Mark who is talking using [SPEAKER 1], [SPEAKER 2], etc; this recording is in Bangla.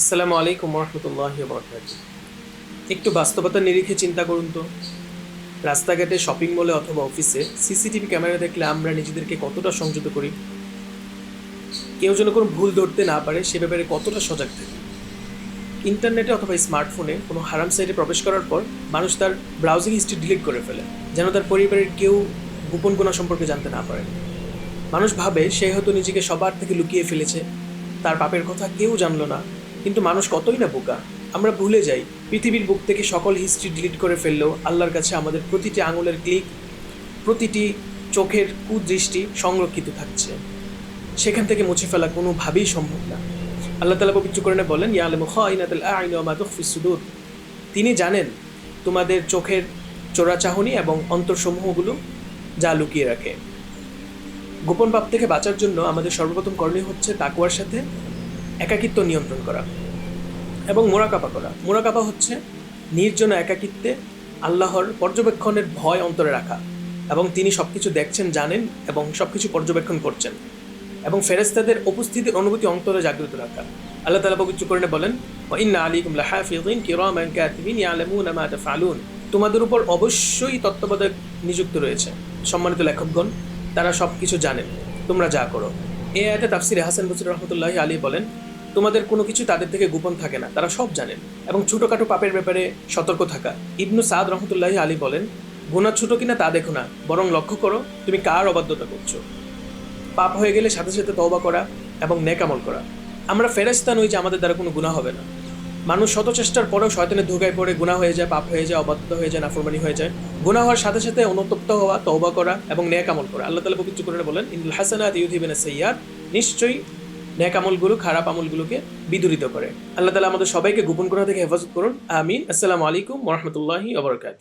[SPEAKER 1] আসসালামু আলাইকুম রহমতুল্লাহি বরকাতুহু। একটু বাস্তবতার নিরিখে চিন্তা করুন তো, রাস্তাঘাটে, শপিং মলে অথবা অফিসে সিসিটিভি ক্যামেরা দেখলে আমরা নিজেদেরকে কতটা সংযত করি? কেউ যেন কোনো ভুল ধরতে না পারে সে ব্যাপারে কতটা সজাগ থাকি? ইন্টারনেটে অথবা স্মার্টফোনে কোনো হারাম সাইটে প্রবেশ করার পর মানুষ তার ব্রাউজিং হিস্ট্রি ডিলিট করে ফেলে, যেন তার পরিবারের কেউ গোপন গুণা সম্পর্কে জানতে না পারে। মানুষ ভাবে সে হয়তো নিজেকে সবার থেকে লুকিয়ে ফেলেছে, তার পাপের কথা কেউ জানলো না। কিন্তু মানুষ কতই না বোকা! আমরা ভুলে যাই পৃথিবীর বুক থেকে সকল হিস্ট্রি ডিলিট করে ফেললেও আল্লাহর কাছে আমাদের প্রতিটি আঙুলের ক্লিক, প্রতিটি চোখের কুদৃষ্টি সংরক্ষিত থাকছে। সেখান থেকে মুছে ফেলা কোনোভাবেই সম্ভব না। আল্লাহ তাআলা পবিত্র কোরআনে বলেন, ইয়ালামু খাইনাতাল আ'ইনি ওয়া মা তুখফিস সুদূর। তিনি জানেন তোমাদের চোখের চোরাচাহনি এবং অন্তরসমূহগুলো যা লুকিয়ে রাখে। গোপন পাপ থেকে বাঁচার জন্য আমাদের সর্বপ্রথম করণীয় হচ্ছে তাকওয়ার সাথে একাকিত্ব নিয়ন্ত্রণ করা এবং মোরাকাবা করা। মোরাকাবা হচ্ছে নির্জন একাকিত্বে আল্লাহর পর্যবেক্ষণের ভয় অন্তরে রাখা, এবং তিনি সবকিছু দেখছেন, জানেন এবং সবকিছু পর্যবেক্ষণ করছেন, এবং ফেরেশতাদের উপস্থিতির অনুভূতি অন্তরে জাগ্রত রাখা। আল্লাহ তাআলা পবিত্র কোরআনে বলেন, ওয়া ইন্না আলাইকুম লাহাফিযিন কিরামান কাতিবিন ইয়ালামুনা মা তাফআলুন। তোমাদের উপর অবশ্যই তত্ত্বাবধায়ক নিযুক্ত রয়েছে, সম্মানিত লেখকগণ, তারা সবকিছু জানেন তোমরা যা করো। এই আয়াতে তাফসিরে হাসান বসরি রহমতুল্লাহি আলাইহি বলেন, তোমাদের কোনো কিছু তাদের থেকে গোপন থাকে না, তারা সব জানেন। এবং ছোটোখাটো পাপের ব্যাপারে সতর্ক থাকা। ইবনু সাদ রহমতুল্লাহি আলাইহি বলেন, গুনাহ ছোট কিনা তা দেখো না, বরং লক্ষ্য করো তুমি কার অবাধ্যতা করছো। পাপ হয়ে গেলে সাথে সাথে তওবা করা এবং নেক আমল করা। আমরা ফেরেশতা নই যে আমাদের দ্বারা কোনো গুনাহ হবে না। মানুষ শত চেষ্টার পরেও শয়তানের ধোঁকায় পড়ে গুনাহ হয়ে যায়, পাপ হয়ে যায়, অবাধ্যতা হয়ে যায়, নাফরমানি হয়ে যায়। গুনাহ হওয়ার সাথে সাথে অনুতপ্ত হওয়া, তওবা করা এবং নেক আমল করা। আল্লাহ তাআলা পবিত্র কোরআনে বলেন, ইন্নাল হাসানাতি ইউযহিবুনাস সাইয়্যাত। নিশ্চয়ই নেক আমলগুলো খারাপ আমলগুলোকে বিদূরিত করে। আল্লাহ তাআলা আমাদের সবাইকে গোপন গুনাহ থেকে হেফাজত করুন। আমিন। আসসালামু আলাইকুম ওয়া রাহমাতুল্লাহি ওয়া বারাকাতুহু।